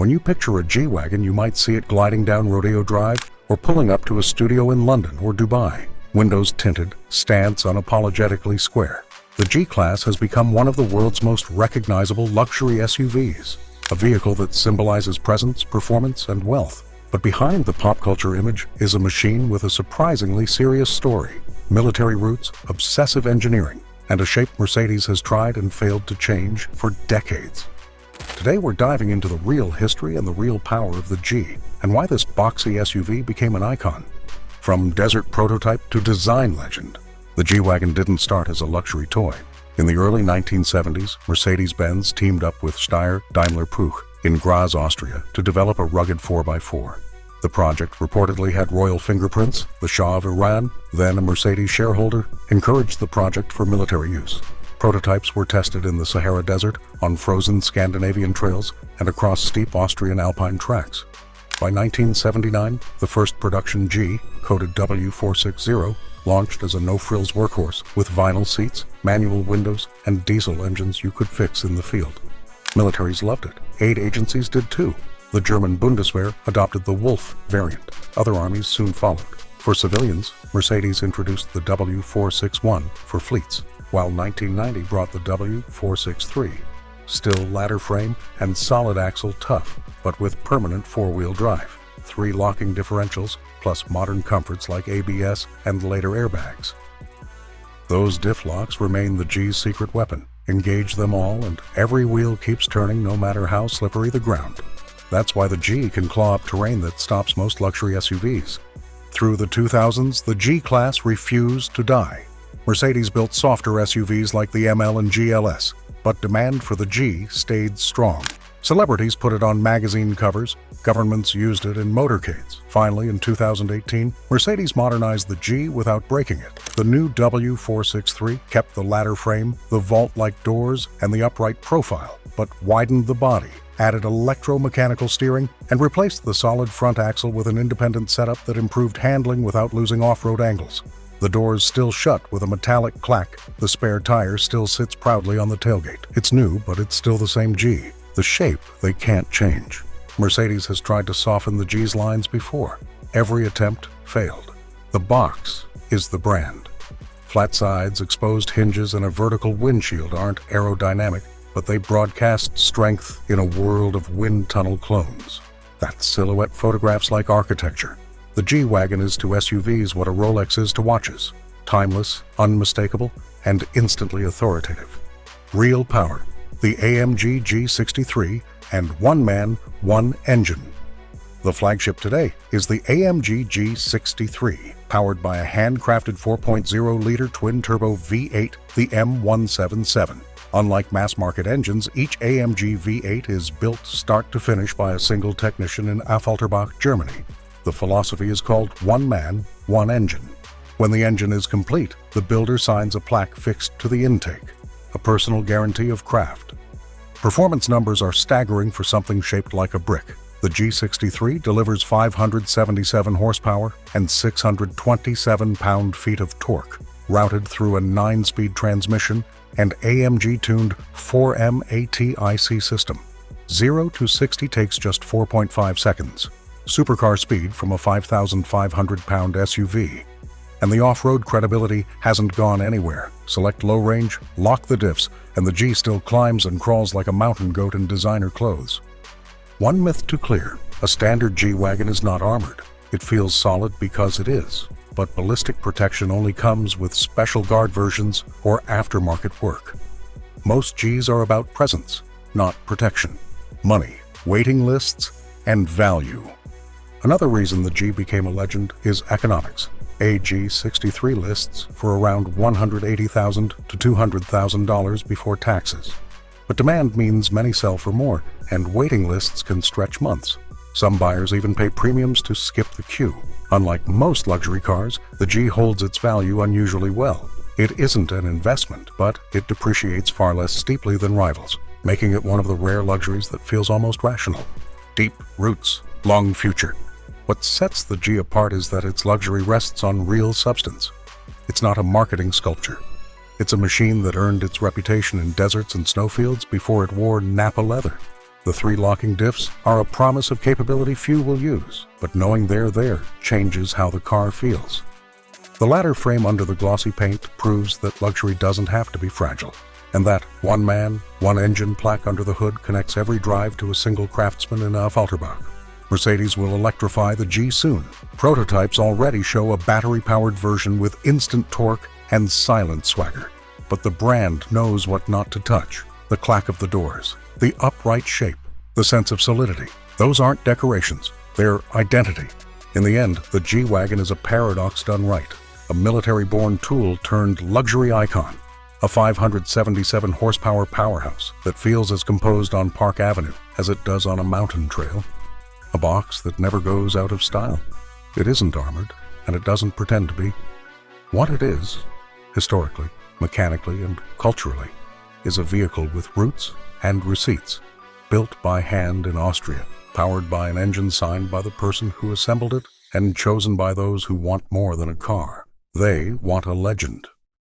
When you picture a G-Wagon, you might see it gliding down Rodeo Drive or pulling up to a studio in London or Dubai. Windows tinted, stance unapologetically square. The G-Class has become one of the world's most recognizable luxury SUVs, a vehicle that symbolizes presence, performance, and wealth. But behind the pop culture image is a machine with a surprisingly serious story: military roots, obsessive engineering, and a shape Mercedes has tried and failed to change for decades. Today we're diving into the real history and the real power of the G, and why this boxy SUV became an icon. From desert prototype to design legend, the G-Wagon didn't start as a luxury toy. In the early 1970s, Mercedes-Benz teamed up with Steyr Daimler-Puch in Graz, Austria, to develop a rugged 4x4. The project reportedly had royal fingerprints. The Shah of Iran, then a Mercedes shareholder, encouraged the project for military use. Prototypes were tested in the Sahara Desert, on frozen Scandinavian trails, and across steep Austrian alpine tracks. By 1979, the first production G, coded W460, launched as a no-frills workhorse with vinyl seats, manual windows, and diesel engines you could fix in the field. Militaries loved it. Aid agencies did too. The German Bundeswehr adopted the Wolf variant. Other armies soon followed. For civilians, Mercedes introduced the W461 for fleets, while 1990 brought the W463. Still ladder frame and solid axle tough, but with permanent four-wheel drive. 3 locking differentials, plus modern comforts like ABS and later airbags. Those diff locks remain the G's secret weapon. Engage them all and every wheel keeps turning no matter how slippery the ground. That's why the G can claw up terrain that stops most luxury SUVs. Through the 2000s, the G-Class refused to die. Mercedes built softer SUVs like the ML and GLS, but demand for the G stayed strong. Celebrities put it on magazine covers, governments used it in motorcades. Finally, in 2018, Mercedes modernized the G without breaking it. The new W463 kept the ladder frame, the vault-like doors, and the upright profile, but widened the body, added electromechanical steering, and replaced the solid front axle with an independent setup that improved handling without losing off-road angles. The doors still shut with a metallic clack. The spare tire still sits proudly on the tailgate. It's new, but it's still the same G. The shape they can't change. Mercedes has tried to soften the G's lines before. Every attempt failed. The box is the brand. Flat sides, exposed hinges, and a vertical windshield aren't aerodynamic, but they broadcast strength in a world of wind tunnel clones. That silhouette photographs like architecture. The G-Wagon is to SUVs what a Rolex is to watches. Timeless, unmistakable, and instantly authoritative. Real power. The AMG G63 and one man, one engine. The flagship today is the AMG G63, powered by a handcrafted 4.0-liter twin-turbo V8, the M177. Unlike mass-market engines, each AMG V8 is built start to finish by a single technician in Affalterbach, Germany. The philosophy is called one man, one engine. When the engine is complete, the builder signs a plaque fixed to the intake, a personal guarantee of craft. Performance numbers are staggering for something shaped like a brick. The G63 delivers 577 horsepower and 627 pound-feet of torque, routed through a 9-speed transmission and AMG-tuned 4M ATIC system. 0 to 60 takes just 4.5 seconds. Supercar speed from a 5,500-pound SUV. And the off-road credibility hasn't gone anywhere. Select low range, lock the diffs, and the G still climbs and crawls like a mountain goat in designer clothes. One myth to clear: a standard G-Wagon is not armored. It feels solid because it is, but ballistic protection only comes with special guard versions or aftermarket work. Most Gs are about presence, not protection. Money, waiting lists, and value. Another reason the G became a legend is economics. A G63 lists for around $180,000 to $200,000 before taxes. But demand means many sell for more, and waiting lists can stretch months. Some buyers even pay premiums to skip the queue. Unlike most luxury cars, the G holds its value unusually well. It isn't an investment, but it depreciates far less steeply than rivals, making it one of the rare luxuries that feels almost rational. Deep roots, long future. What sets the G apart is that its luxury rests on real substance. It's not a marketing sculpture. It's a machine that earned its reputation in deserts and snowfields before it wore Napa leather. The 3 locking diffs are a promise of capability few will use, but knowing they're there changes how the car feels. The ladder frame under the glossy paint proves that luxury doesn't have to be fragile, and that one man, one engine plaque under the hood connects every drive to a single craftsman in a Falterbach. Mercedes will electrify the G soon. Prototypes already show a battery-powered version with instant torque and silent swagger. But the brand knows what not to touch. The clack of the doors, the upright shape, the sense of solidity. Those aren't decorations, they're identity. In the end, the G-Wagon is a paradox done right. A military-born tool turned luxury icon. A 577 horsepower powerhouse that feels as composed on Park Avenue as it does on a mountain trail. A box that never goes out of style. It isn't armored, and it doesn't pretend to be. What it is, historically, mechanically, and culturally, is a vehicle with roots and receipts, built by hand in Austria, powered by an engine signed by the person who assembled it, and chosen by those who want more than a car. They want a legend.